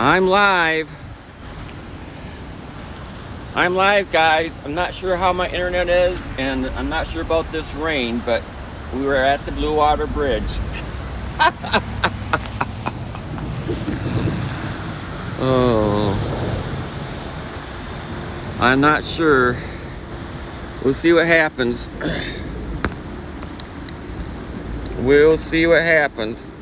I'm live. I'm live, guys. I'm not sure how my internet is, and I'm not sure about this rain, but we were at the Blue Water Bridge. Oh, I'm not sure. We'll see what happens. We'll see what happens.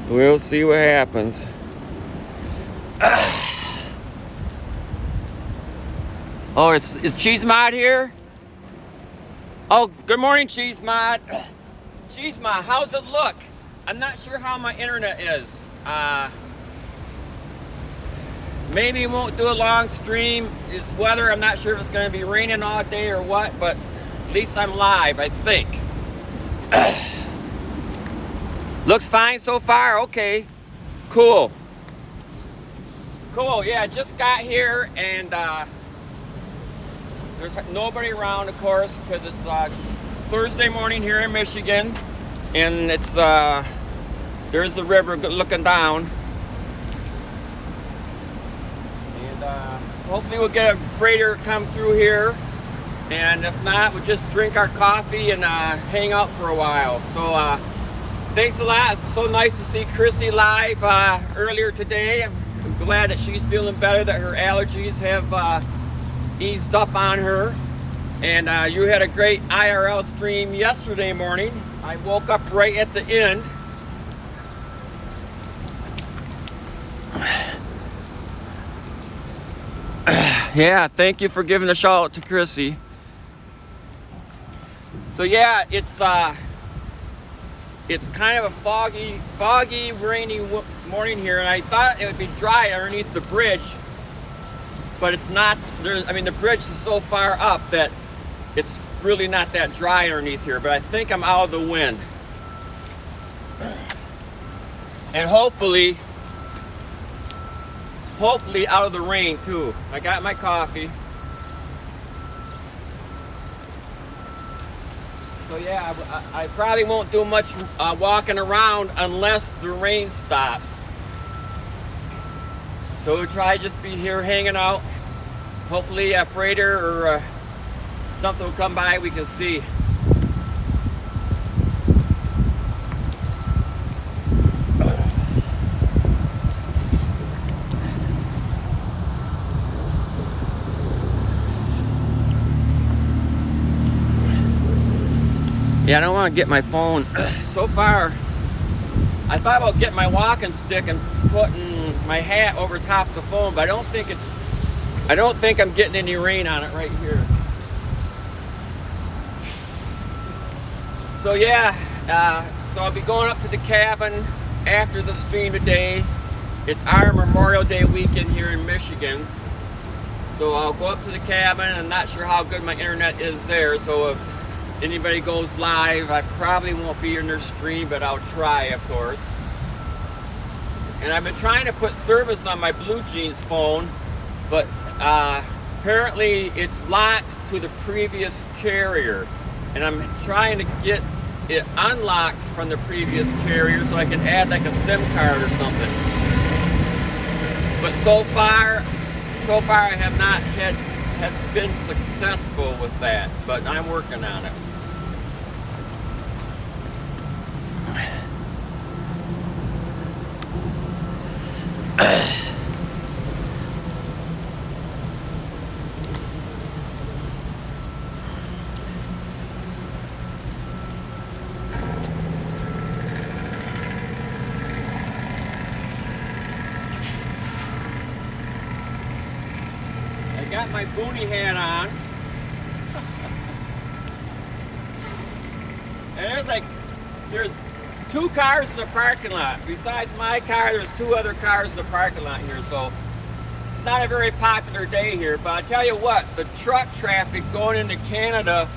We'll see what happens. Oh, is Cheese Mod here? Oh, good morning, Cheese Mod. Cheese Mod, how's it look? I'm not sure how my internet is. Maybe we won't do a long stream. It's weather. I'm not sure if it's going to be raining all day or what, but at least I'm live, I think. Looks fine so far. Okay, cool. Yeah, I just got here, and there's nobody around, of course, because it's Thursday morning here in Michigan, and it's there's the river looking down, and hopefully we'll get a freighter come through here, and if not, we'll just drink our coffee and hang out for a while. So thanks a lot. It's so nice to see Chrissy live earlier today. I'm glad that she's feeling better, that her allergies have eased up on her. And you had a great IRL stream yesterday morning. I woke up right at the end. Yeah, thank you for giving a shout out to Chrissy. So yeah, it's kind of a foggy, rainy morning here, and I thought it would be dry underneath the bridge, but it's not. The bridge is so far up that it's really not that dry underneath here, but I think I'm out of the wind. And hopefully out of the rain too. I got my coffee. So yeah, I probably won't do much walking around unless the rain stops. So we'll try just be here hanging out. Hopefully a freighter or something will come by we can see. Yeah, I don't want to get my phone. So far, I thought about getting my walking stick and putting my hat over top of the phone, but I don't think I'm getting any rain on it right here. So yeah, so I'll be going up to the cabin after the stream today. It's our Memorial Day weekend here in Michigan. So I'll go up to the cabin. I'm not sure how good my internet is there, so if anybody goes live, I probably won't be in their stream, but I'll try, of course. And I've been trying to put service on my Blue Jeans phone, but apparently it's locked to the previous carrier. And I'm trying to get it unlocked from the previous carrier so I can add like a SIM card or something. But so far I have not have been successful with that, but I'm working on it. I got my boonie hat on. And there's 2 cars in the parking lot. Besides my car, there's 2 other cars in the parking lot here, so it's not a very popular day here. But I tell you what, the truck traffic going into Canada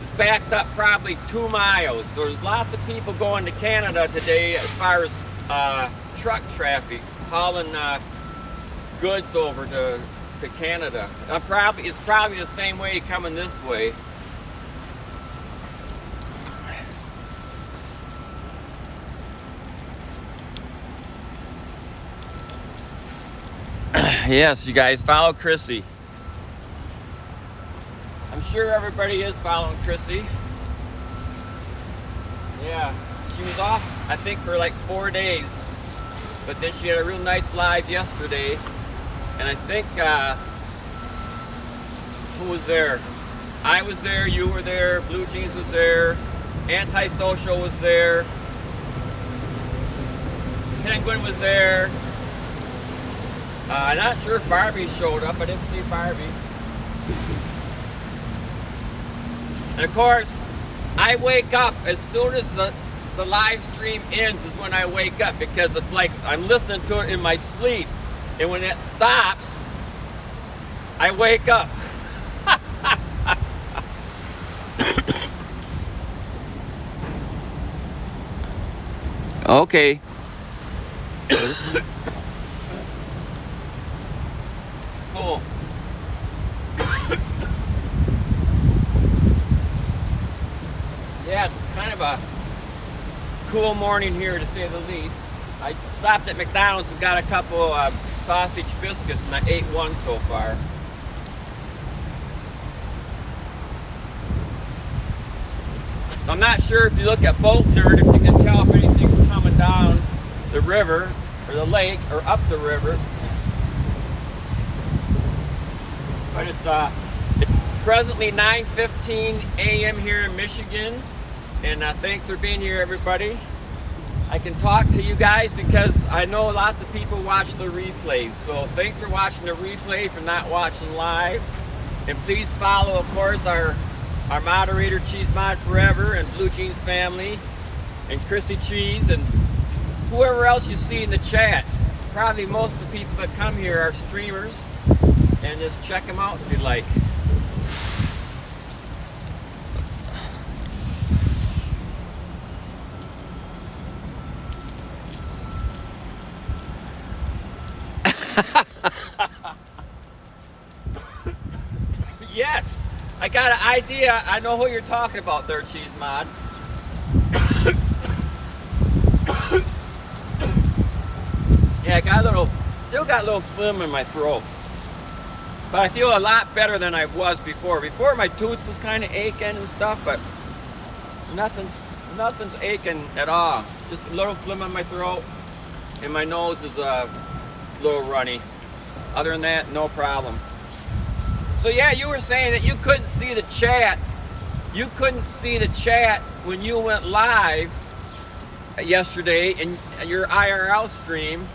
is backed up probably 2 miles. So there's lots of people going to Canada today as far as truck traffic, hauling goods over to Canada. It's probably the same way coming this way. Yes, you guys follow Chrissy. I'm sure everybody is following Chrissy. Yeah, she was off, I think, for like 4 days. But then she had a real nice live yesterday. And I think, who was there? I was there, you were there, Blue Jeans was there, Antisocial was there, Penguin was there. I'm not sure if Barbie showed up. I didn't see Barbie. And of course, I wake up as soon as the live stream ends is when I wake up, because it's like I'm listening to it in my sleep. And when it stops, I wake up. Okay. Cool. Yeah, it's kind of a cool morning here, to say the least. I stopped at McDonald's and got a couple sausage biscuits, and I ate one so far. I'm not sure if you look at Boat Nerd if you can tell if anything's coming down the river or the lake or up the river. But it's presently 9:15 a.m. here in Michigan, and thanks for being here, everybody. I can talk to you guys because I know lots of people watch the replays. So thanks for watching the replay, for not watching live. And please follow, of course, our moderator, Cheese Mod Forever, and Blue Jeans Family, and Chrissy Cheese, and whoever else you see in the chat. Probably most of the people that come here are streamers, and just check them out if you'd like. Yes, I got an idea. I know who you're talking about there, Cheese Mod. Yeah, still got a little phlegm in my throat. But I feel a lot better than I was before. Before my tooth was kind of aching and stuff, but nothing's aching at all. Just a little phlegm in my throat, and my nose is a little runny. Other than that, no problem. So yeah, you were saying that you couldn't see the chat. You couldn't see the chat when you went live yesterday in your IRL stream.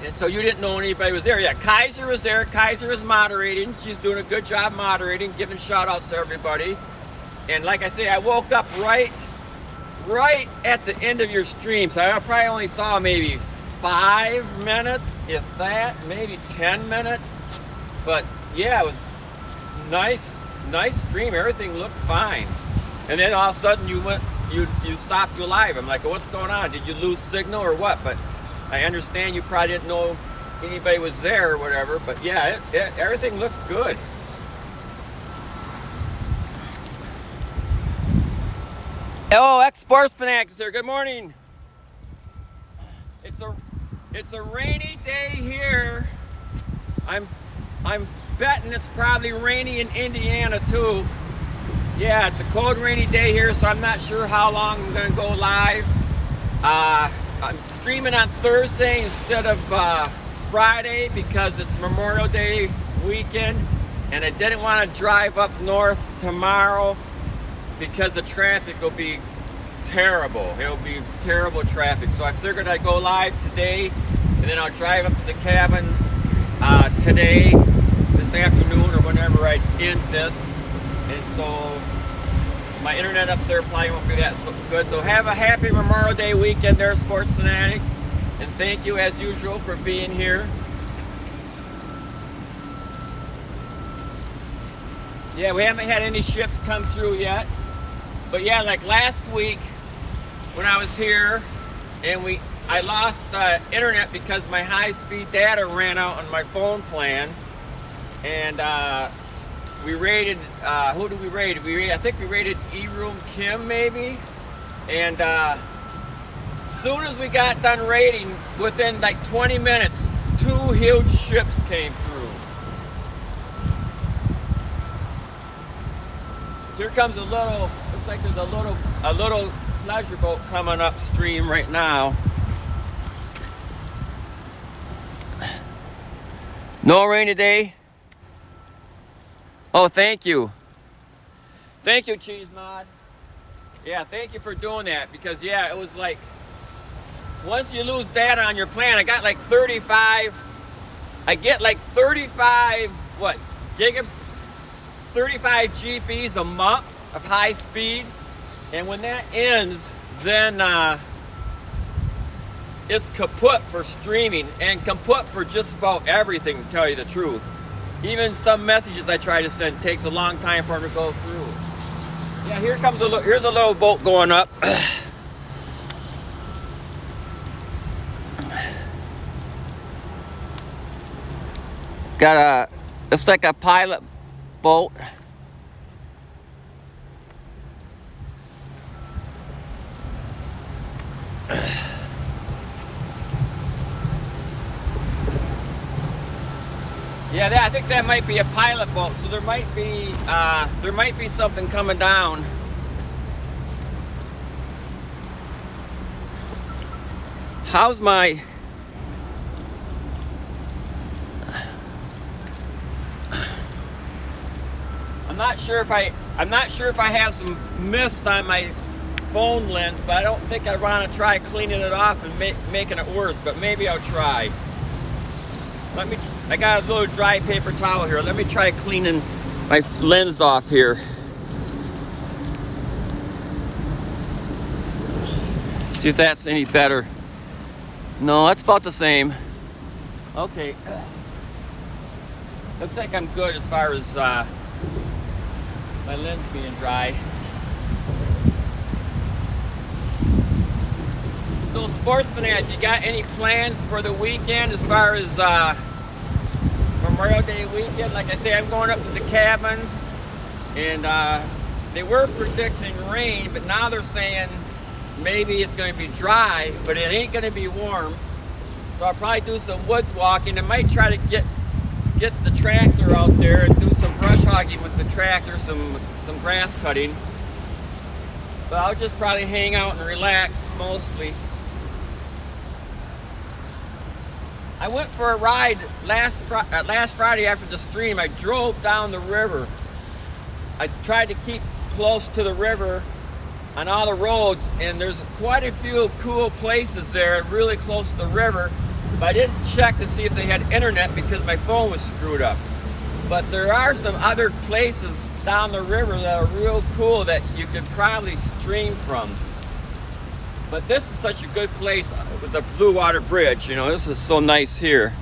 And so you didn't know anybody was there. Yeah, Kaiser was there. Kaiser is moderating. She's doing a good job moderating, giving shout outs to everybody. And like I say, I woke up right at the end of your stream. So I probably only saw maybe 5 minutes, if that, maybe 10 minutes. But yeah, it was nice stream. Everything looked fine. And then all of a sudden you stopped your live. I'm like, what's going on? Did you lose signal or what? But I understand you probably didn't know anybody was there or whatever. But yeah, everything looked good. Oh, X-Sports Fanatics there. Good morning. It's a rainy day here. I'm betting it's probably rainy in Indiana too. Yeah, it's a cold, rainy day here, so I'm not sure how long I'm gonna go live. I'm streaming on Thursday instead of Friday because it's Memorial Day weekend, and I didn't want to drive up north tomorrow because the traffic will be terrible. It'll be terrible traffic. So I figured I'd go live today, and then I'll drive up to the cabin today, this afternoon, or whenever I end this. And so my internet up there probably won't be that so good. So have a happy Memorial Day weekend there, Sports Fanatic. And thank you as usual for being here. Yeah, we haven't had any ships come through yet. But yeah, like last week when I was here and I lost internet because my high-speed data ran out on my phone plan. And we raided, who did we raid? I think we raided E-Room Kim, maybe. And as soon as we got done raiding, within like 20 minutes, 2 2 huge ships came through. Here comes a little, looks like there's a little pleasure boat coming upstream right now. No rain today? Oh, thank you. Thank you, Cheese Mod. Yeah, thank you for doing that, because yeah, it was like, once you lose data on your plan, I get like 35 GBs a month of high speed. And when that ends, then it's kaput for streaming and kaput for just about everything, to tell you the truth. Even some messages I try to send takes a long time for them to go through. Yeah, here's a little boat going up. It's like a pilot boat. Yeah, I think that might be a pilot boat, so there might be something coming down. How's my... I'm not sure if I have some mist on my phone lens, but I don't think I want to try cleaning it off and making it worse, but maybe I'll try. I got a little dry paper towel here. Let me try cleaning my lens off here. See if that's any better. No, that's about the same. Okay. Looks like I'm good as far as my lens being dry. So, Sports Fanatic, you got any plans for the weekend as far as Memorial Day weekend? Like I say, I'm going up to the cabin, and they were predicting rain, but now they're saying maybe it's going to be dry, but it ain't going to be warm. So I'll probably do some woods walking. I might try to get the tractor out there and do some brush hogging with the tractor, some grass cutting. But I'll just probably hang out and relax mostly. I went for a ride last Friday after the stream. I drove down the river. I tried to keep close to the river on all the roads, and there's quite a few cool places there really close to the river, but I didn't check to see if they had internet because my phone was screwed up. But there are some other places down the river that are real cool that you could probably stream from. But this is such a good place with the Blue Water Bridge. You know, this is so nice here.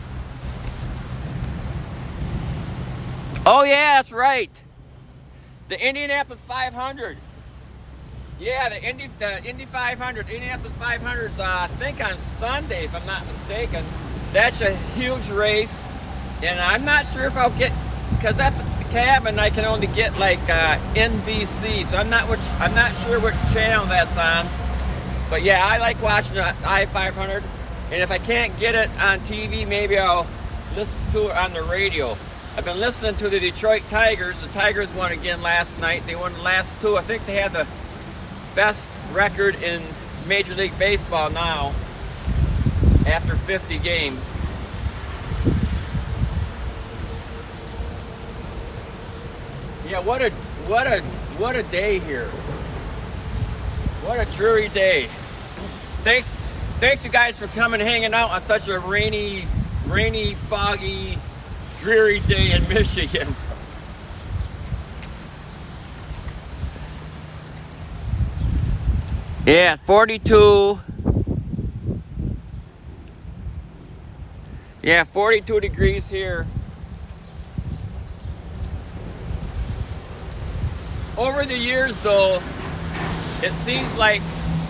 Oh yeah, that's right. The Indianapolis 500. Yeah, the Indy 500. Indianapolis 500's I think on Sunday, if I'm not mistaken. That's a huge race, and I'm not sure if I'll get, because at the cabin I can only get like NBC, so I'm not sure which channel that's on. But yeah, I like watching the I-500, and if I can't get it on TV, maybe I'll listen to it on the radio. I've been listening to the Detroit Tigers. The Tigers won again last night. They won the last two. I think they had the best record in Major League Baseball now after 50 games. Yeah, what a day here. What a dreary day. Thanks you guys for coming and hanging out on such a rainy, foggy, dreary day in Michigan. Yeah, 42. Yeah, 42 degrees here. Over the years though, it seems like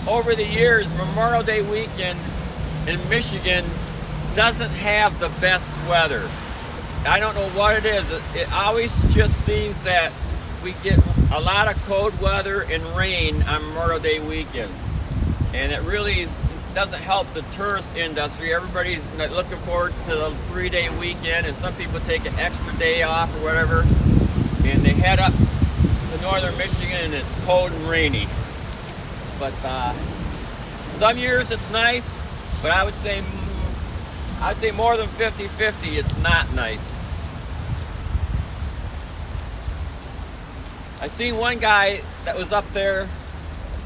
over the years, Memorial Day weekend in Michigan doesn't have the best weather. I don't know what it is. It always just seems that we get a lot of cold weather and rain on Memorial Day weekend. And it really is doesn't help the tourist industry. Everybody's looking forward to the 3-day weekend, and some people take an extra day off or whatever, and they head up to northern Michigan, and it's cold and rainy. But some years it's nice, but I would say more than 50-50 it's not nice. I seen one guy that was up there,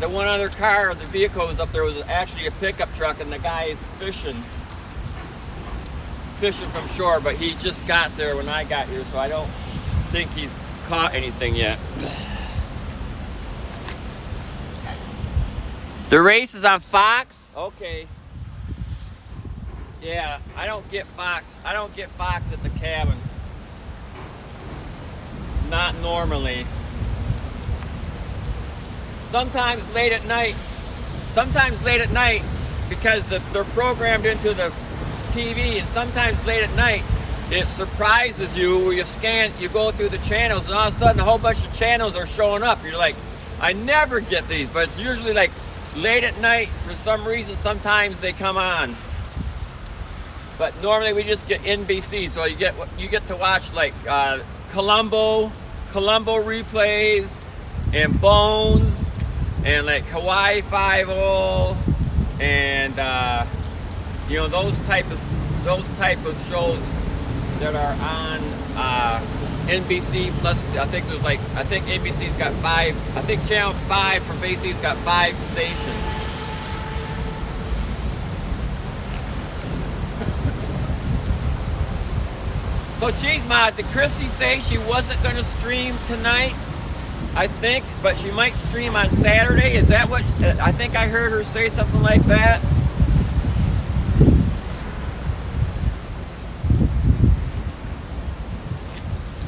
the one other car, the vehicle was up there, was actually a pickup truck, and the guy is fishing from shore, but he just got there when I got here, so I don't think he's caught anything yet. The race is on Fox? Okay. Yeah, I don't get Fox. I don't get Fox at the cabin. Not normally. Sometimes late at night, because they're programmed into the TV, and sometimes late at night, it surprises you where you go through the channels, and all of a sudden a whole bunch of channels are showing up. You're like, I never get these, but it's usually like late at night for some reason. Sometimes they come on, but normally we just get NBC, so you get to watch like Columbo replays, and Bones, and like Hawaii Five-0, and those type of shows that are on NBC. Plus, I think NBC's got 5. I think Channel 5 from BC's got 5 stations. So, Cheese Mod, did Chrissy say she wasn't going to stream tonight? I think, but she might stream on Saturday. Is that what? I think I heard her say something like that.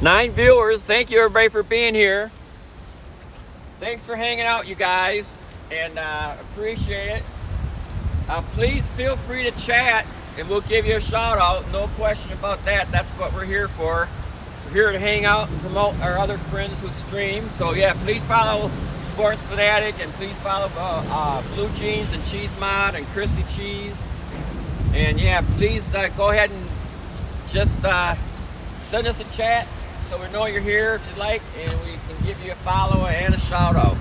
Nine viewers. Thank you, everybody, for being here. Thanks for hanging out, you guys, and appreciate it. Please feel free to chat, and we'll give you a shout out. No question about that. That's what we're here for. We're here to hang out and promote our other friends who stream. So yeah, please follow Sports Fanatic, and please follow Blue Jeans and Cheese Mod and Chrissy Cheese. And yeah, please go ahead and just send us a chat so we know you're here if you like, and we can give you a follow and a shout out.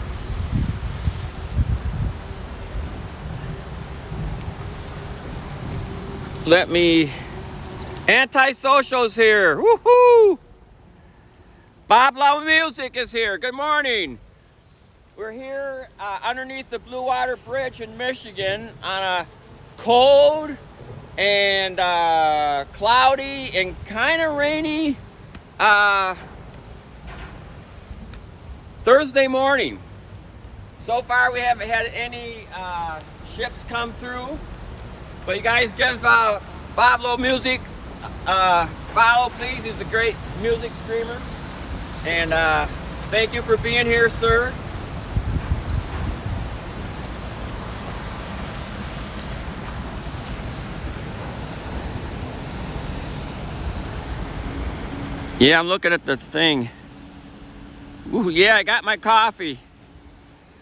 Antisocial's here. Woohoo! Bob Low Music is here. Good morning. We're here underneath the Blue Water Bridge in Michigan on a cold and cloudy and kind of rainy Thursday morning. So far we haven't had any ships come through, but you guys give Bob Low Music follow, please. He's a great music streamer, and thank you for being here, sir. Yeah, I'm looking at the thing. Ooh, yeah, I got my coffee.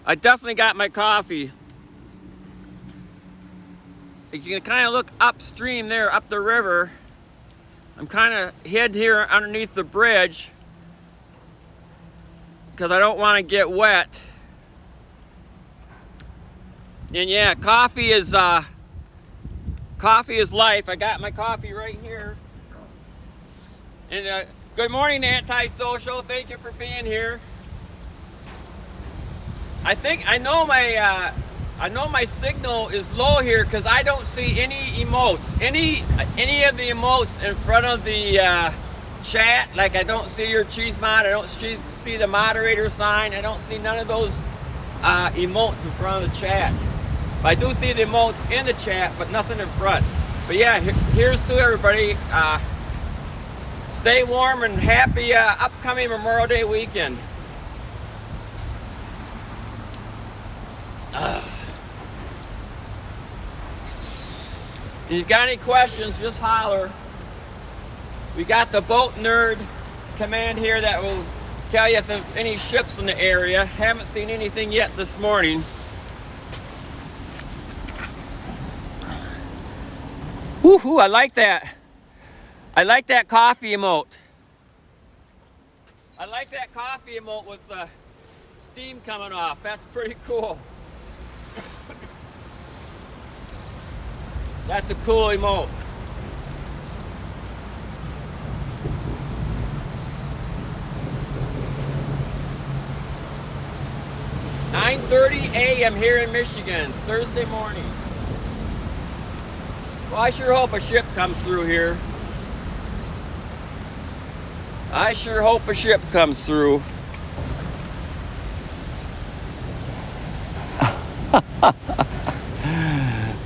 I definitely got my coffee. You can kind of look upstream there, up the river. I'm kind of hid here underneath the bridge because I don't want to get wet. And yeah, coffee is life. I got my coffee right here. And good morning, Antisocial. Thank you for being here. I know my signal is low here because I don't see any emotes, any of the emotes in front of the chat. Like I don't see your Cheese Mod, I don't see the moderator sign, I don't see none of those emotes in front of the chat. But I do see the emotes in the chat, but nothing in front. But yeah, here's to everybody. Stay warm and happy upcoming Memorial Day weekend. If you got any questions, just holler. We got the Boat Nerd command here that will tell you if there's any ships in the area. Haven't seen anything yet this morning. Woohoo, I like that. I like that coffee emote. I like that coffee emote with the steam coming off. That's pretty cool. That's a cool emote. "9:30 a.m. here in Michigan, Thursday morning." Well, I sure hope a ship comes through here. I sure hope a ship comes through.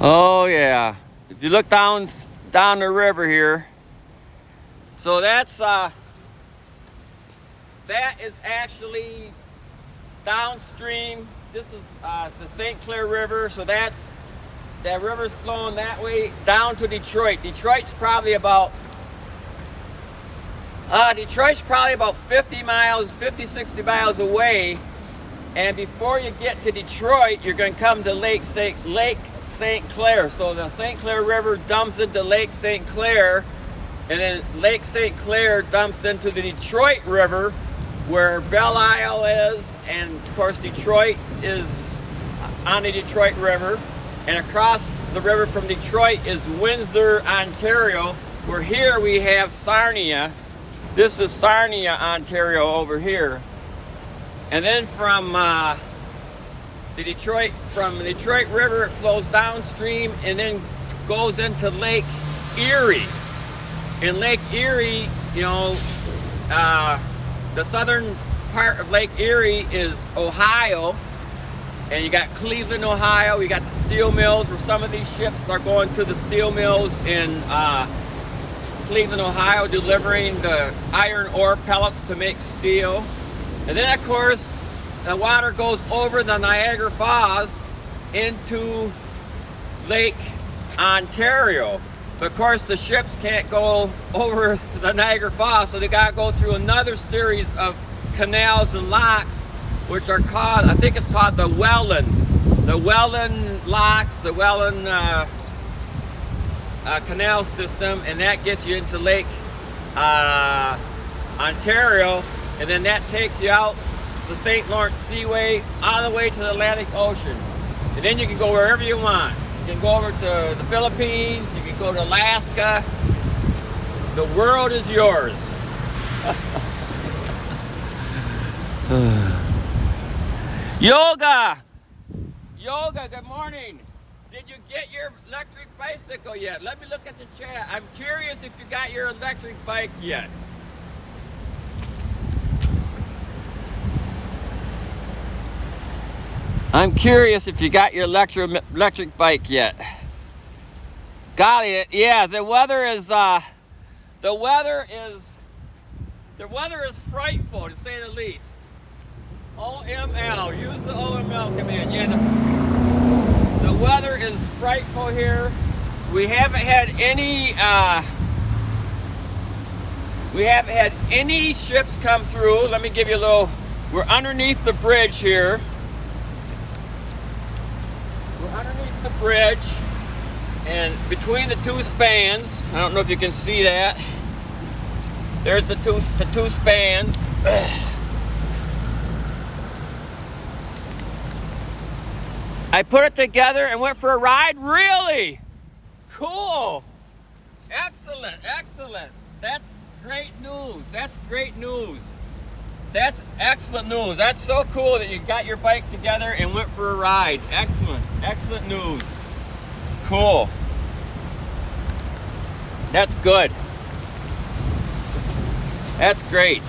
Oh yeah. If you look down the river here, so that is actually downstream. This is the St. Clair River, so that river's flowing that way down to Detroit. Detroit's probably about 50, 60 miles away. And before you get to Detroit, you're going to come to Lake St. Clair. So the St. Clair River dumps into Lake St. Clair, and then Lake St. Clair dumps into the Detroit River, where Belle Isle is, and of course Detroit is on the Detroit River. And across the river from Detroit is Windsor, Ontario, where here we have Sarnia. This is Sarnia, Ontario over here. And then from the Detroit River, it flows downstream and then goes into Lake Erie. In Lake Erie, the southern part of Lake Erie is Ohio, and you got Cleveland, Ohio. You got the steel mills, where some of these ships are going to the steel mills in Cleveland, Ohio, delivering the iron ore pellets to make steel. And then, of course, the water goes over the Niagara Falls into Lake Ontario. But of course, the ships can't go over the Niagara Falls, so they got to go through another series of canals and locks, which are called, I think it's called the Welland locks, the Welland canal system, and that gets you into Lake Ontario, and then that takes you out the St. Lawrence Seaway all the way to the Atlantic Ocean. And then you can go wherever you want. You can go over to the Philippines, you can go to Alaska. The world is yours. Yoga, good morning. Did you get your electric bicycle yet? Let me look at the chat. I'm curious if you got your electric bike yet. I'm curious if you got your electric bike yet. Got it. Yeah, the weather is frightful, to say the least. OML, use the OML command. Yeah, the weather is frightful here. We haven't had any ships come through. Let me give you a little. We're underneath the bridge here. We're underneath the bridge, and between the two spans, I don't know if you can see that. There's the two spans. I put it together and went for a ride. Really? Cool. Excellent. That's great news. That's excellent news. That's so cool that you got your bike together and went for a ride. Excellent news. Cool. That's good. That's great.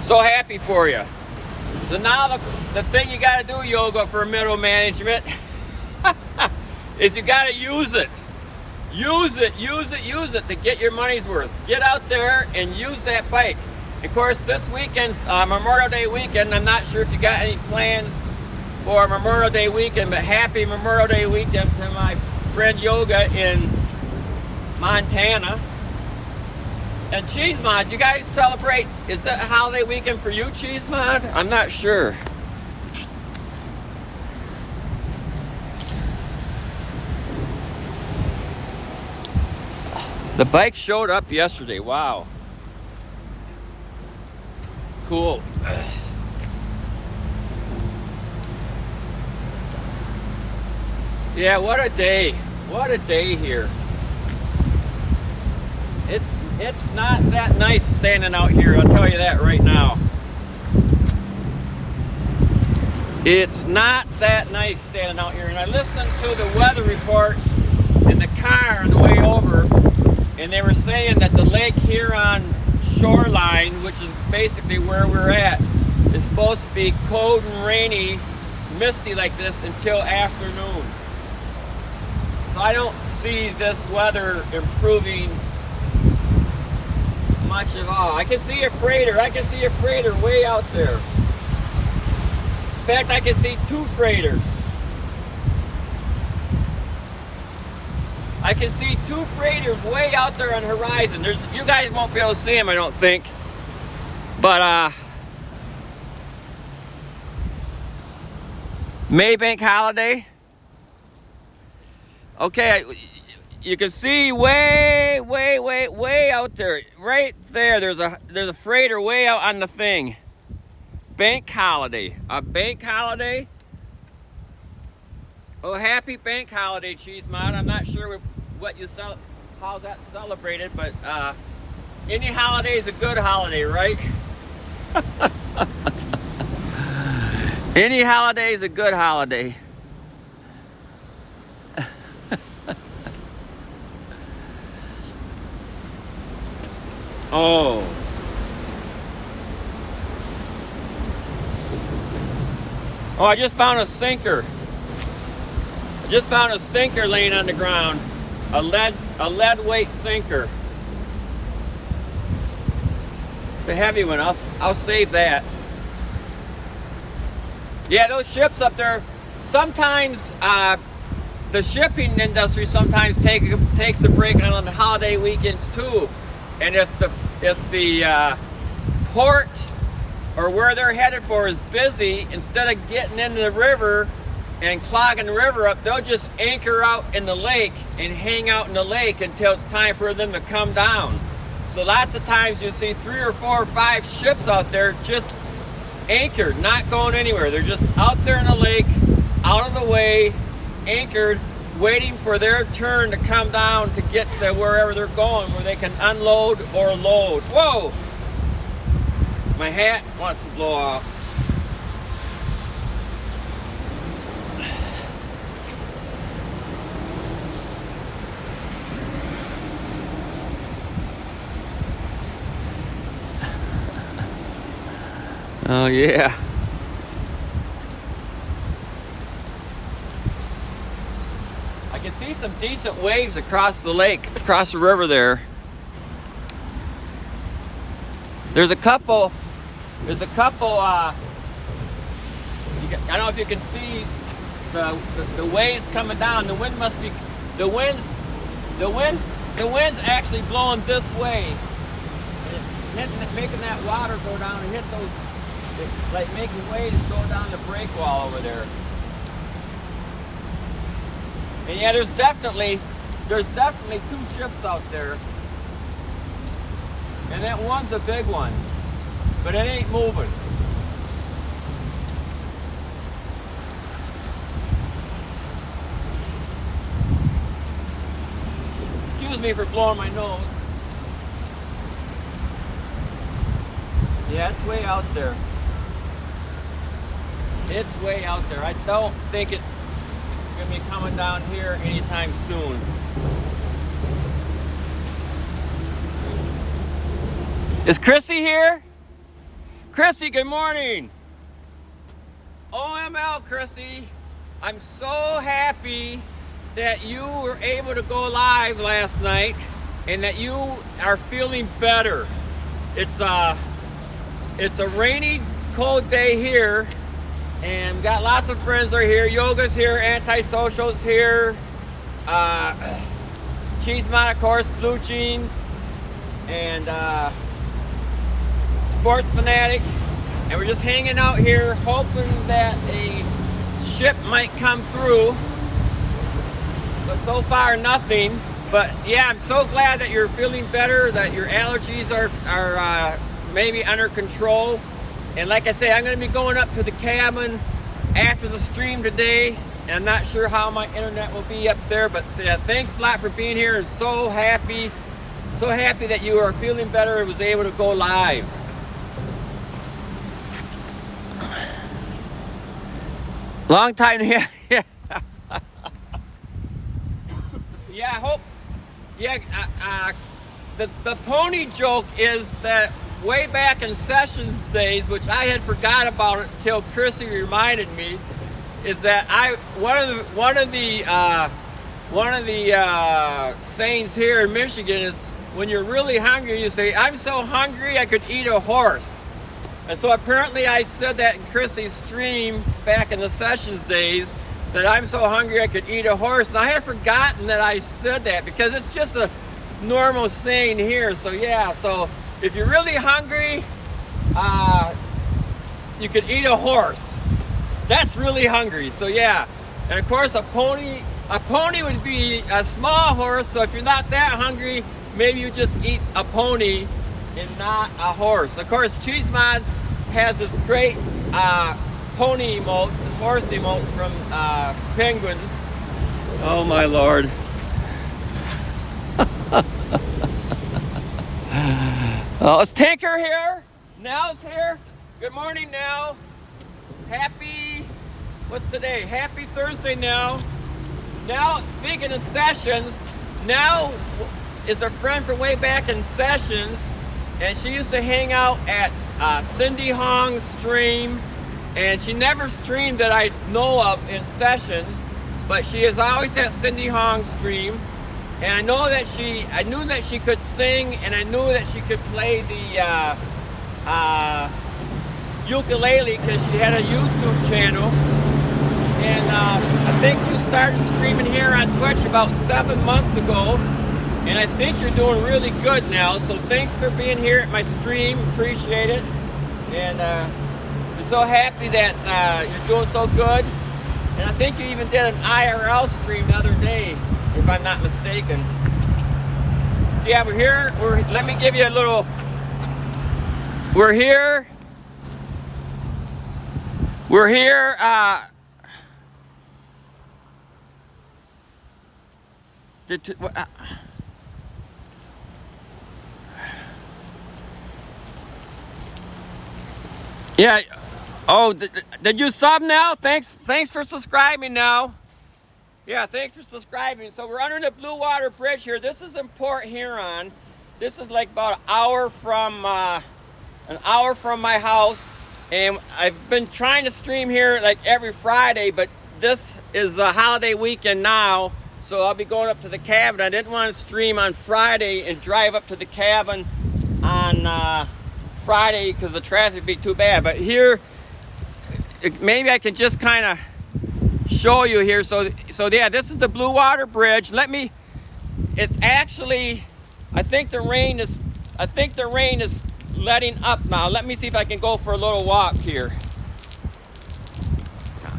So happy for you. So now the thing you got to do, Yoga, for middle management is you got to use it. Use it to get your money's worth. Get out there and use that bike. Of course, this weekend's Memorial Day weekend. I'm not sure if you got any plans for Memorial Day weekend, but happy Memorial Day weekend to my friend Yoga in Montana. And Cheesemod, you guys celebrate, is that a holiday weekend for you, Cheesemod? I'm not sure. The bike showed up yesterday. Wow. Cool. Yeah, what a day. What a day here. It's not that nice standing out here, I'll tell you that right now. It's not that nice standing out here. And I listened to the weather report in the car on the way over, and they were saying that the Lake Huron shoreline, which is basically where we're at, is supposed to be cold and rainy, misty like this until afternoon. So I don't see this weather improving much at all. I can see a freighter. I can see a freighter way out there. In fact, I can see two freighters. I can see two freighters way out there on the horizon. You guys won't be able to see them, I don't think. But Maybank Holiday. Okay, you can see way out there, right there. There's a freighter way out on the thing. Bank Holiday, a bank holiday. Oh, happy bank holiday, Cheesemont. I'm not sure how that's celebrated, but any holiday is a good holiday, right? Any holiday is a good holiday. Oh. Oh, I just found a sinker. I just found a sinker laying on the ground. A lead weight sinker. It's a heavy one. I'll save that. Yeah, those ships up there, sometimes the shipping industry sometimes takes a break on the holiday weekends too. And if the port or where they're headed for is busy, instead of getting into the river and clogging the river up, they'll just anchor out in the lake and hang out in the lake until it's time for them to come down. So lots of times you see 3 or 4 or 5 ships out there just anchored, not going anywhere. They're just out there in the lake, out of the way, anchored, waiting for their turn to come down to get to wherever they're going, where they can unload or load. Whoa! My hat wants to blow off. Oh yeah. I can see some decent waves across the lake, across the river there. There's a couple, I don't know if you can see the waves coming down. The wind must be, the wind's actually blowing this way. And it's making that water go down and hit those, like making waves go down the break wall over there. And yeah, there's definitely 2 ships out there. And that one's a big one, but it ain't moving. Excuse me for blowing my nose. Yeah, it's way out there. It's way out there. I don't think it's going to be coming down here anytime soon. Is Chrissy here? Chrissy, good morning. OML, Chrissy. I'm so happy that you were able to go live last night and that you are feeling better. It's a rainy, cold day here, and got lots of friends are here. Yoga's here, Antisocial's here, Cheesemont, of course, Blue Jeans, and Sports Fanatic, and we're just hanging out here hoping that a ship might come through, but so far nothing. But yeah, I'm so glad that you're feeling better, that your allergies are maybe under control. And like I say, I'm going to be going up to the cabin after the stream today. And I'm not sure how my internet will be up there, but thanks a lot for being here. I'm so happy that you are feeling better and was able to go live. Long time, yeah. Yeah, I hope. Yeah, the pony joke is that way back in Sessions days, which I had forgot about it until Chrissy reminded me, is that one of the sayings here in Michigan is when you're really hungry, you say, "I'm so hungry I could eat a horse." And so apparently I said that in Chrissy's stream back in the Sessions days, that I'm so hungry I could eat a horse. And I had forgotten that I said that because it's just a normal saying here. So yeah, so if you're really hungry, you could eat a horse. That's really hungry. So yeah, and of course a pony would be a small horse. So if you're not that hungry, maybe you just eat a pony and not a horse. Of course, Cheese Mod has this great pony emotes, his horse emotes from Penguin. Oh my Lord. Oh, is Tinker here? Now's here. Good morning, Now. What's today? Happy Thursday, Now. Now, speaking of Sessions, Now is a friend from way back in Sessions, and she used to hang out at Cindy Hong's stream. And she never streamed that I know of in Sessions, but she is always at Cindy Hong's stream. And I knew that she could sing, and I knew that she could play the ukulele because she had a YouTube channel. And I think you started streaming here on Twitch about 7 months ago, and I think you're doing really good now. So thanks for being here at my stream, appreciate it. And so happy that you're doing so good. And I think you even did an IRL stream the other day, if I'm not mistaken. So yeah, we're here. Let me give you a little. We're here. Yeah. Oh, did you sub now? Thanks for subscribing now. Yeah, thanks for subscribing. So we're under the Blue Water Bridge here. This is in Port Huron. This is like about an hour from my house, and I've been trying to stream here like every Friday, but this is a holiday weekend now, so I'll be going up to the cabin. I didn't want to stream on Friday and drive up to the cabin on Friday because the traffic would be too bad. But here, maybe I can just kind of show you here. So yeah, this is the Blue Water Bridge. It's actually, I think the rain is letting up now. Let me see if I can go for a little walk here.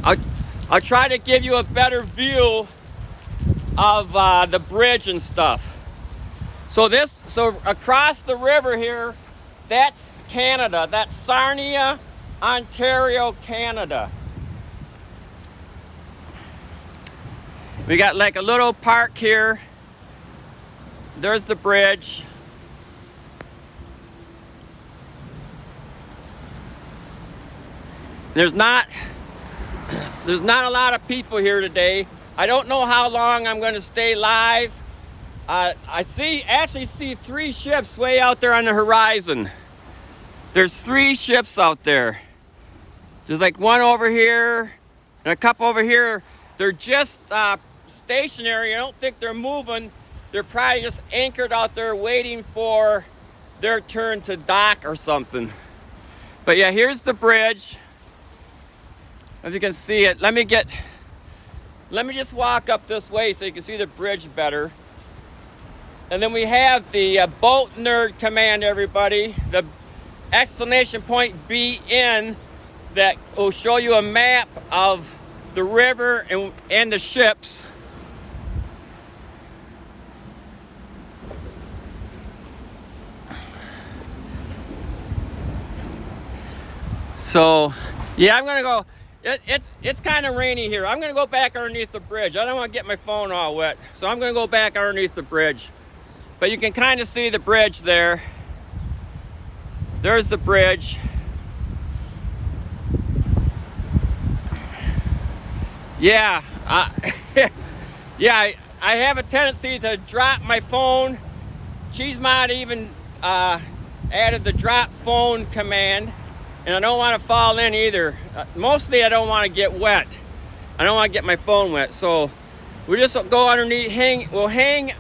I'll try to give you a better view of the bridge and stuff. So across the river here, that's Canada. That's Sarnia, Ontario, Canada. We got like a little park here. There's the bridge. There's not a lot of people here today. I don't know how long I'm going to stay live. I actually see 3 ships way out there on the horizon. There's 3 ships out there. There's like one over here and a couple over here. They're just stationary. I don't think they're moving. They're probably just anchored out there waiting for their turn to dock or something. But yeah, here's the bridge. If you can see it, let me just walk up this way so you can see the bridge better. And then we have the Boat Nerd Command, everybody. The exclamation point BN that will show you a map of the river and the ships. So, yeah, I'm gonna go. It's kind of rainy here. I'm gonna go back underneath the bridge. I don't want to get my phone all wet, so I'm gonna go back underneath the bridge. But you can kind of see the bridge there. There's the bridge. Yeah, yeah. I have a tendency to drop my phone. Cheesemod even added the drop phone command, and I don't want to fall in either. Mostly I don't want to get wet. I don't want to get my phone wet. So we just go underneath, we'll hang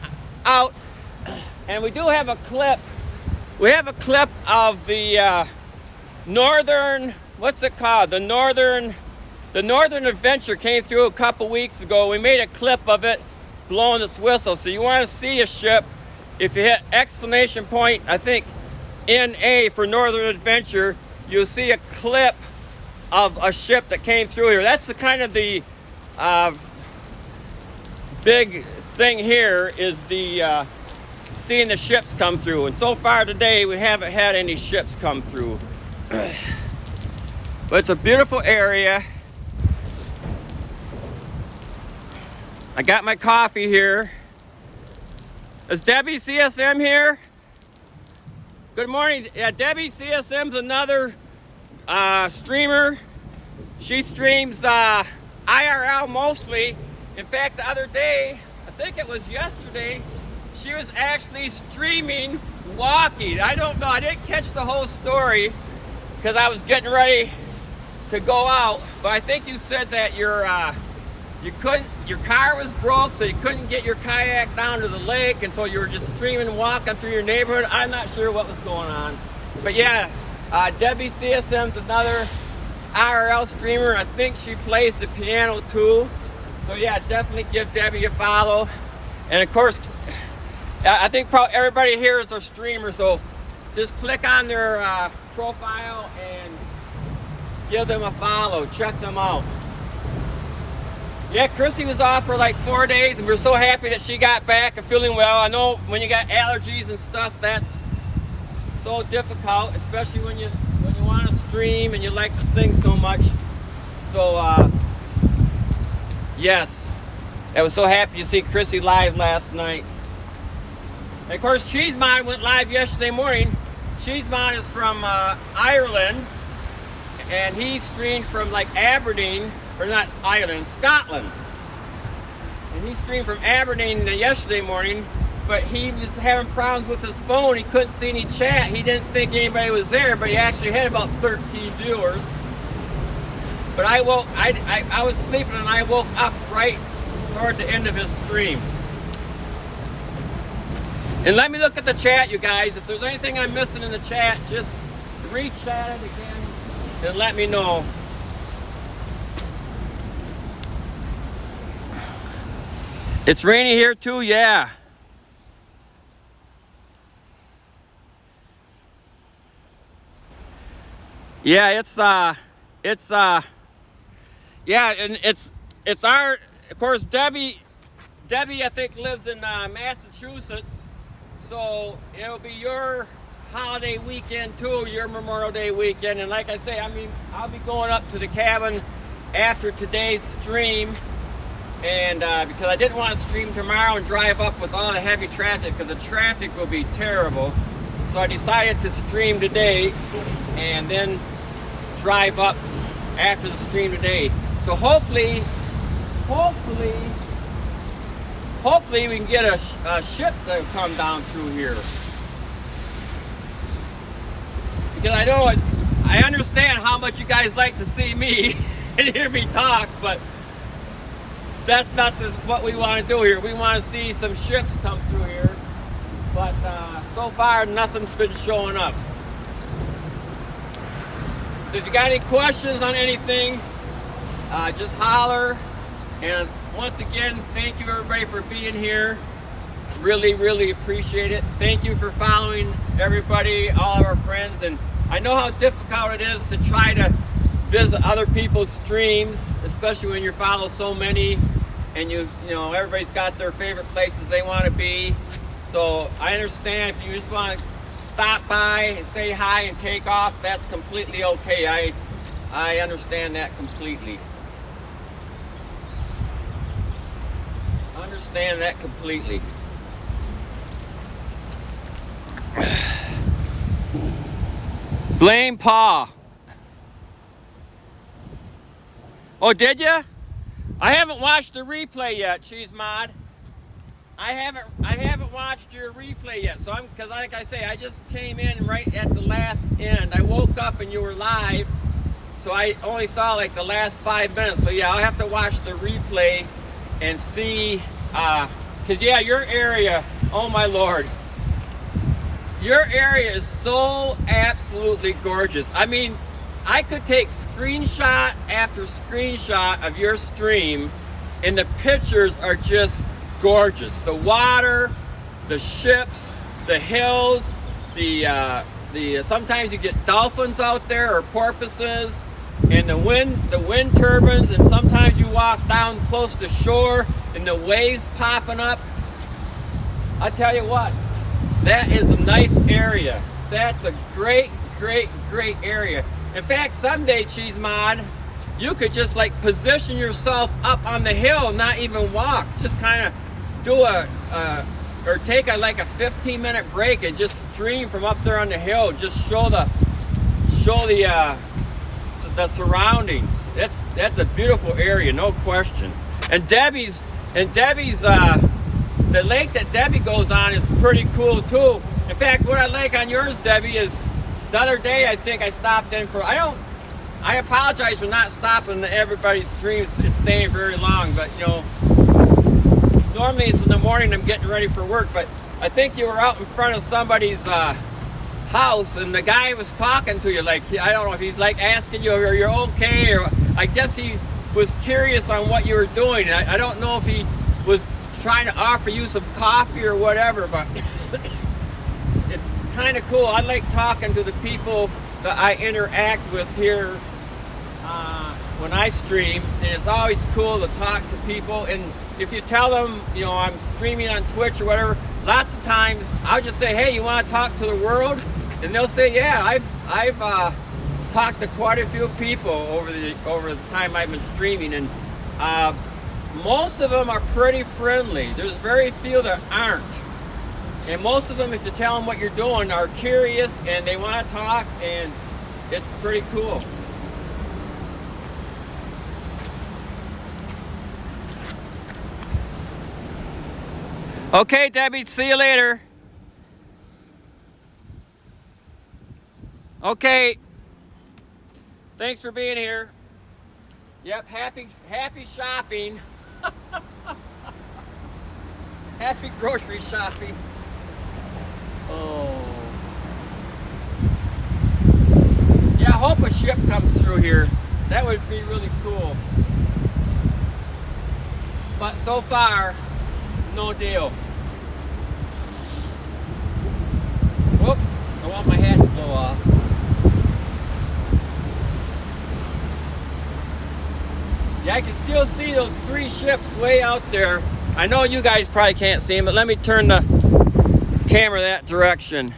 out, and we do have a clip. We have a clip of the northern, what's it called? The Northern Adventure came through a couple weeks ago. We made a clip of it blowing its whistle. So you want to see a ship, if you hit exclamation point, I think NA for Northern Adventure, you'll see a clip of a ship that came through here. That's the kind of the big thing here is the seeing the ships come through. And so far today, we haven't had any ships come through. But it's a beautiful area. I got my coffee here. Is Debbie CSM here? Good morning. Yeah, Debbie CSM's another streamer. She streams IRL mostly. In fact, the other day, I think it was yesterday, she was actually streaming walking. I don't know. I didn't catch the whole story because I was getting ready to go out. But I think you said that your car was broke, so you couldn't get your kayak down to the lake, and so you were just streaming and walking through your neighborhood. I'm not sure what was going on. But yeah, Debbie CSM's another IRL streamer. I think she plays the piano too. So yeah, definitely give Debbie a follow. And of course, I think probably everybody here is a streamer, so just click on their profile and give them a follow. Check them out. Yeah, Chrissy was off for like 4 days, and we're so happy that she got back and feeling well. I know when you got allergies and stuff, that's so difficult, especially when you want to stream and you like to sing so much. So yes, I was so happy to see Chrissy live last night. And of course, Cheesemod went live yesterday morning. Cheesemod is from Ireland, and he streamed from like Aberdeen, or not Ireland, Scotland. And he streamed from Aberdeen yesterday morning, but he was having problems with his phone. He couldn't see any chat. He didn't think anybody was there, but he actually had about 13 viewers. But I was sleeping, and I woke up right toward the end of his stream. And let me look at the chat, you guys. If there's anything I'm missing in the chat, just re-chat it again and let me know. It's rainy here too, yeah. Yeah, yeah, and it's our, of course, Debbie I think lives in Massachusetts, so it'll be your holiday weekend too, your Memorial Day weekend. And like I say, I mean, I'll be going up to the cabin after today's stream, and because I didn't want to stream tomorrow and drive up with all the heavy traffic, because the traffic will be terrible. So I decided to stream today and then drive up after the stream today. So hopefully we can get a ship to come down through here. Because I understand how much you guys like to see me and hear me talk, but that's not what we want to do here. We want to see some ships come through here, but so far nothing's been showing up. So if you got any questions on anything, just holler. And once again, thank you everybody for being here. Really, really appreciate it. Thank you for following everybody, all of our friends. And I know how difficult it is to try to visit other people's streams, especially when you follow so many, and you know everybody's got their favorite places they want to be. So I understand if you just want to stop by and say hi and take off, that's completely okay. I understand that completely. Understand that completely. Blame Pa. Oh, did you? I haven't watched the replay yet, Cheese Mod. I haven't watched your replay yet. So because like I say, I just came in right at the last end. I woke up and you were live, so I only saw like the last 5 minutes. So yeah, I'll have to watch the replay and see. Cause yeah, your area. Oh my Lord. Your area is so absolutely gorgeous. I mean, I could take screenshot after screenshot of your stream, and the pictures are just gorgeous. The water, the ships, the hills, the sometimes you get dolphins out there or porpoises, and the wind turbines, and sometimes you walk down close to shore and the waves popping up. I tell you what, that is a nice area. That's a great area. In fact, someday, Cheese Mod, you could just like position yourself up on the hill, not even walk. Just kind of do or take like a 15-minute break and just stream from up there on the hill. Just show the surroundings. That's a beautiful area, no question. And Debbie's the lake that Debbie goes on is pretty cool too. In fact, what I like on yours, Debbie, is the other day I think I stopped in for. I apologize for not stopping everybody's streams and staying very long, but you know, normally it's in the morning. I'm getting ready for work, but I think you were out in front of somebody's house, and the guy was talking to you. Like, I don't know if he's like asking you if you're okay, or I guess he was curious on what you were doing. I don't know if he was trying to offer you some coffee or whatever, but it's kind of cool. I like talking to the people that I interact with here when I stream, and it's always cool to talk to people. And if you tell them, you know, I'm streaming on Twitch or whatever, lots of times I'll just say, hey, you want to talk to the world? And they'll say, yeah, I've talked to quite a few people over the time I've been streaming, and most of them are pretty friendly. There's very few that aren't. And most of them, if you tell them what you're doing, are curious and they want to talk, and it's pretty cool. Okay, Debbie, see you later. Okay. Thanks for being here. Yep, happy shopping. Happy grocery shopping. Oh. Yeah, I hope a ship comes through here. That would be really cool. But so far, no deal. Whoop, I want my hat to blow off. Yeah, I can still see those 3 ships way out there. I know you guys probably can't see them, but let me turn the camera that direction.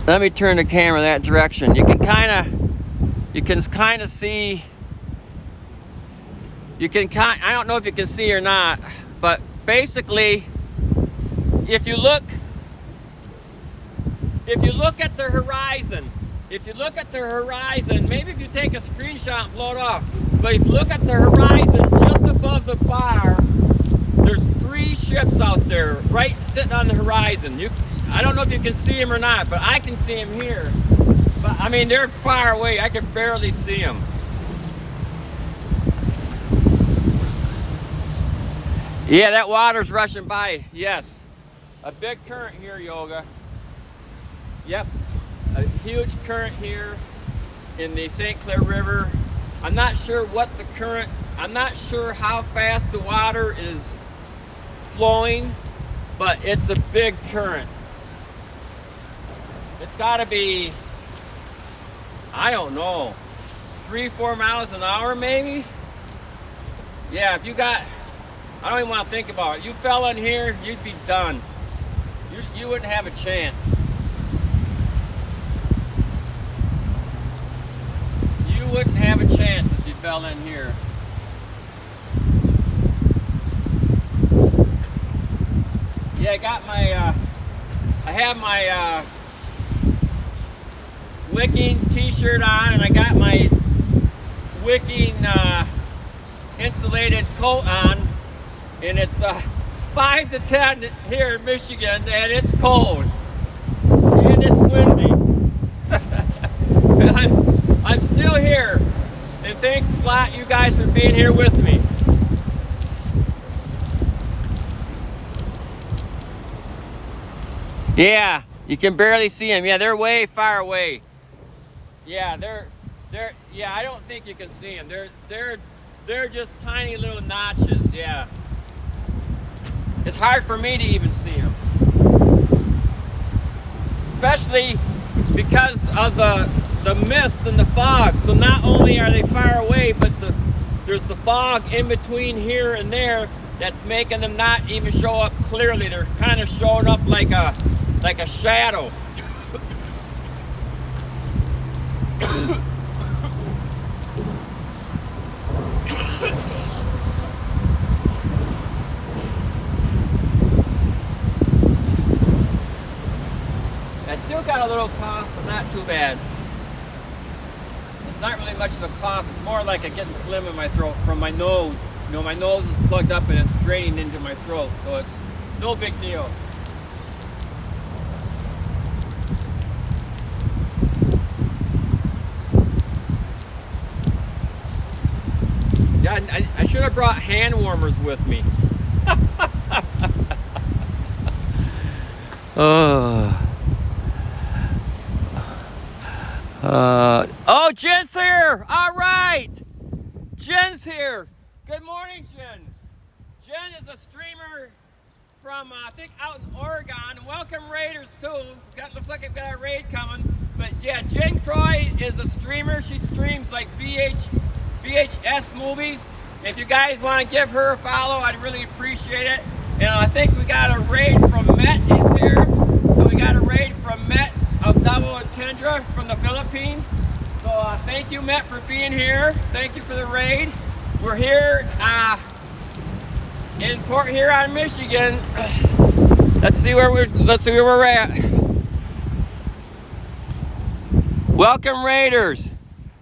Let me turn the camera that direction. You can kind of see. I don't know if you can see or not, but basically, if you look at the horizon. If you look at the horizon, maybe if you take a screenshot and blow it off, but if you look at the horizon just above the bar, there's 3 ships out there right sitting on the horizon. I don't know if you can see them or not, but I can see them here. But I mean, they're far away. I can barely see them. Yeah, that water's rushing by. Yes. A big current here, Yoga. Yep. A huge current here in the St. Clair River. I'm not sure how fast the water is flowing, but it's a big current. It's got to be, I don't know, 3-4 miles an hour maybe? Yeah, if you got, I don't even want to think about it. You fell in here, you'd be done. You wouldn't have a chance. well in here. Yeah, I got my, I have my wicking t-shirt on, and I got my wicking insulated coat on, and it's 5 to 10 here in Michigan, and it's cold, and it's windy. But I'm still here, and thanks a lot, you guys, for being here with me. Yeah, you can barely see them. Yeah, they're way far away. Yeah, yeah, I don't think you can see them. They're just tiny little notches. Yeah, it's hard for me to even see them, especially because of the mist and the fog. So not only are they far away, but there's the fog in between here and there that's making them not even show up clearly. They're kind of showing up like a shadow. I still got a little cough, but not too bad. It's not really much of a cough. It's more like a getting phlegm in my throat from my nose. You know, my nose is plugged up and it's draining into my throat, so it's no big deal. Yeah, I should have brought hand warmers with me. Oh, Jen's here! All right! Jen's here! Good morning, Jen. Jen is a streamer from, I think, out in Oregon. Welcome, Raiders, too. Looks like I've got a raid coming. But yeah, Jen Croy is a streamer. She streams like VHS movies. If you guys want to give her a follow, I'd really appreciate it. And I think we got a raid from Met is here. So we got a raid from Met of Double Tundra from the Philippines. So thank you, Met, for being here. Thank you for the raid. We're here in Port Huron, Michigan. Let's see where we're at. Welcome, Raiders.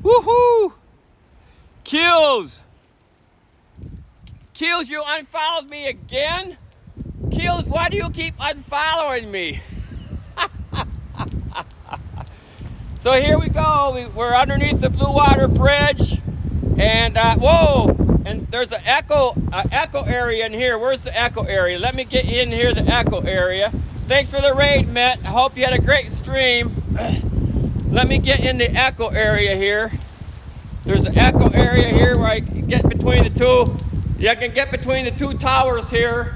Woohoo! Kills, you unfollowed me again? Kills, why do you keep unfollowing me? So here we go. We're underneath the Blue Water Bridge, and whoa! And there's an echo area in here. Where's the echo area? Let me get in here, the echo area. Thanks for the raid, Matt. I hope you had a great stream. Let me get in the echo area here. There's an echo area here where I can get between the two. Yeah, I can get between the two towers here,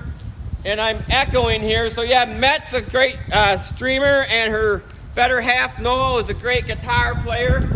and I'm echoing here. So yeah, Met's a great streamer, and her better half, Noah, is a great guitar player.